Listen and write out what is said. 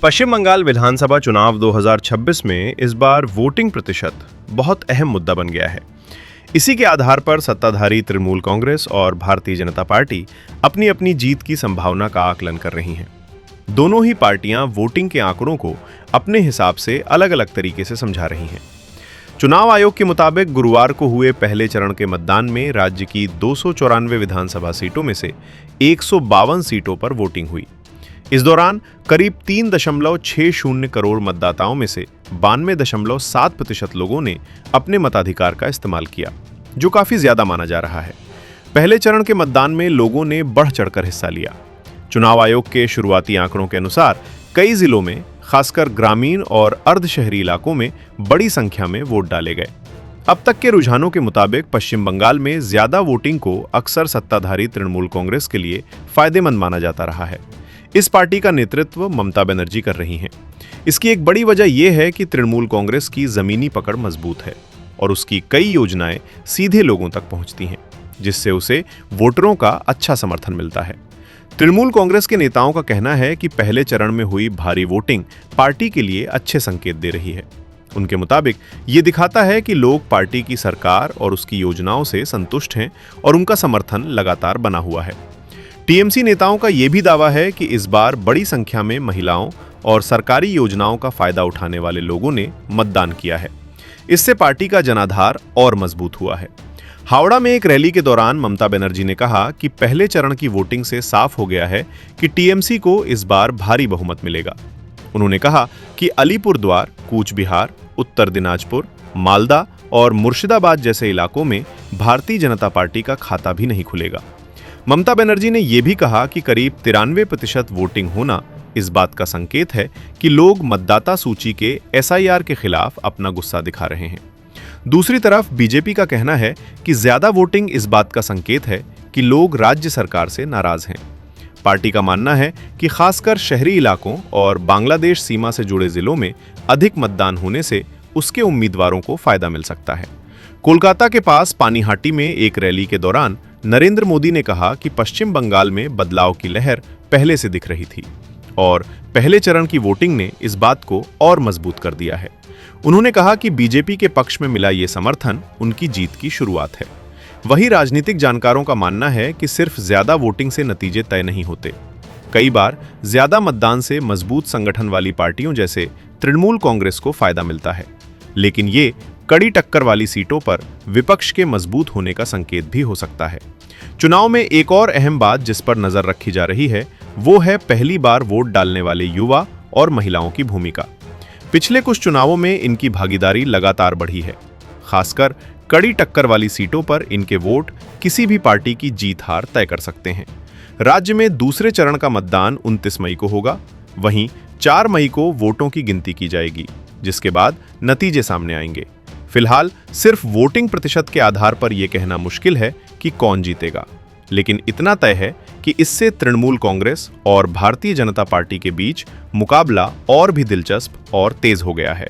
पश्चिम बंगाल विधानसभा चुनाव 2026 में इस बार वोटिंग प्रतिशत बहुत अहम मुद्दा बन गया है। इसी के आधार पर सत्ताधारी तृणमूल कांग्रेस और भारतीय जनता पार्टी अपनी अपनी जीत की संभावना का आकलन कर रही हैं। दोनों ही पार्टियां वोटिंग के आंकड़ों को अपने हिसाब से अलग अलग तरीके से समझा रही हैं। चुनाव आयोग के मुताबिक गुरुवार को हुए पहले चरण के मतदान में राज्य की 294 विधानसभा सीटों में से 152 सीटों पर वोटिंग हुई। इस दौरान करीब 3.60 करोड़ मतदाताओं में से 92.7% लोगों ने अपने मताधिकार का इस्तेमाल किया, जो काफी ज्यादा माना जा रहा है। पहले चरण के मतदान में लोगों ने बढ़ चढ़कर हिस्सा लिया। चुनाव आयोग के शुरुआती आंकड़ों के अनुसार कई जिलों में, खासकर ग्रामीण और अर्ध शहरी इलाकों में बड़ी संख्या में वोट डाले गए। अब तक के रुझानों के मुताबिक पश्चिम बंगाल में ज्यादा वोटिंग को अक्सर सत्ताधारी तृणमूल कांग्रेस के लिए फायदेमंद माना जाता रहा है। इस पार्टी का नेतृत्व ममता बनर्जी कर रही हैं। इसकी एक बड़ी वजह यह है कि तृणमूल कांग्रेस की जमीनी पकड़ मजबूत है और उसकी कई योजनाएं सीधे लोगों तक पहुंचती हैं, जिससे उसे वोटरों का अच्छा समर्थन मिलता है। तृणमूल कांग्रेस के नेताओं का कहना है कि पहले चरण में हुई भारी वोटिंग पार्टी के लिए अच्छे संकेत दे रही है। उनके मुताबिक ये दिखाता है कि लोग पार्टी की सरकार और उसकी योजनाओं से संतुष्ट हैं और उनका समर्थन लगातार बना हुआ है। टीएमसी नेताओं का यह भी दावा है कि इस बार बड़ी संख्या में महिलाओं और सरकारी योजनाओं का फायदा उठाने वाले लोगों ने मतदान किया है। इससे पार्टी का जनाधार और मजबूत हुआ है। हावड़ा में एक रैली के दौरान ममता बनर्जी ने कहा कि पहले चरण की वोटिंग से साफ हो गया है कि टीएमसी को इस बार भारी बहुमत मिलेगा। उन्होंने कहा कि अलीपुरद्वार, कूच बिहार, उत्तर दिनाजपुर, मालदा और मुर्शिदाबाद जैसे इलाकों में भारतीय जनता पार्टी का खाता भी नहीं खुलेगा। ममता बनर्जी ने यह भी कहा कि करीब 93% वोटिंग होना इस बात का संकेत है कि लोग मतदाता सूची के एसआईआर के खिलाफ अपना गुस्सा दिखा रहे हैं। दूसरी तरफ बीजेपी का कहना है कि ज्यादा वोटिंग इस बात का संकेत है कि लोग राज्य सरकार से नाराज हैं। पार्टी का मानना है कि खासकर शहरी इलाकों और बांग्लादेश सीमा से जुड़े जिलों में अधिक मतदान होने से उसके उम्मीदवारों को फायदा मिल सकता है। कोलकाता के पास पानीहाटी में एक रैली के दौरान नरेंद्र मोदी ने कहा कि पश्चिम बंगाल में बदलाव की लहर पहले से दिख रही थी और पहले चरण की वोटिंग ने इस बात को और मजबूत कर दिया है। उन्होंने कहा कि बीजेपी के पक्ष में मिला ये समर्थन उनकी जीत की शुरुआत है। वहीं राजनीतिक जानकारों का मानना है कि सिर्फ ज्यादा वोटिंग से नतीजे तय नहीं होते। कई बार ज्यादा मतदान से मजबूत संगठन वाली पार्टियों जैसे तृणमूल कांग्रेस को फायदा मिलता है, लेकिन ये कड़ी टक्कर वाली सीटों पर विपक्ष के मजबूत होने का संकेत भी हो सकता है। चुनाव में एक और अहम बात जिस पर नजर रखी जा रही है वो है पहली बार वोट डालने वाले युवा और महिलाओं की भूमिका। पिछले कुछ चुनावों में इनकी भागीदारी लगातार बढ़ी है। खासकर कड़ी टक्कर वाली सीटों पर इनके वोट किसी भी पार्टी की जीत हार तय कर सकते हैं। राज्य में दूसरे चरण का मतदान 29 मई को होगा। वहीं 4 मई को वोटों की गिनती की जाएगी, जिसके बाद नतीजे सामने आएंगे। फिलहाल सिर्फ वोटिंग प्रतिशत के आधार पर यह कहना मुश्किल है कि कौन जीतेगा, लेकिन इतना तय है कि इससे तृणमूल कांग्रेस और भारतीय जनता पार्टी के बीच मुकाबला और भी दिलचस्प और तेज हो गया है।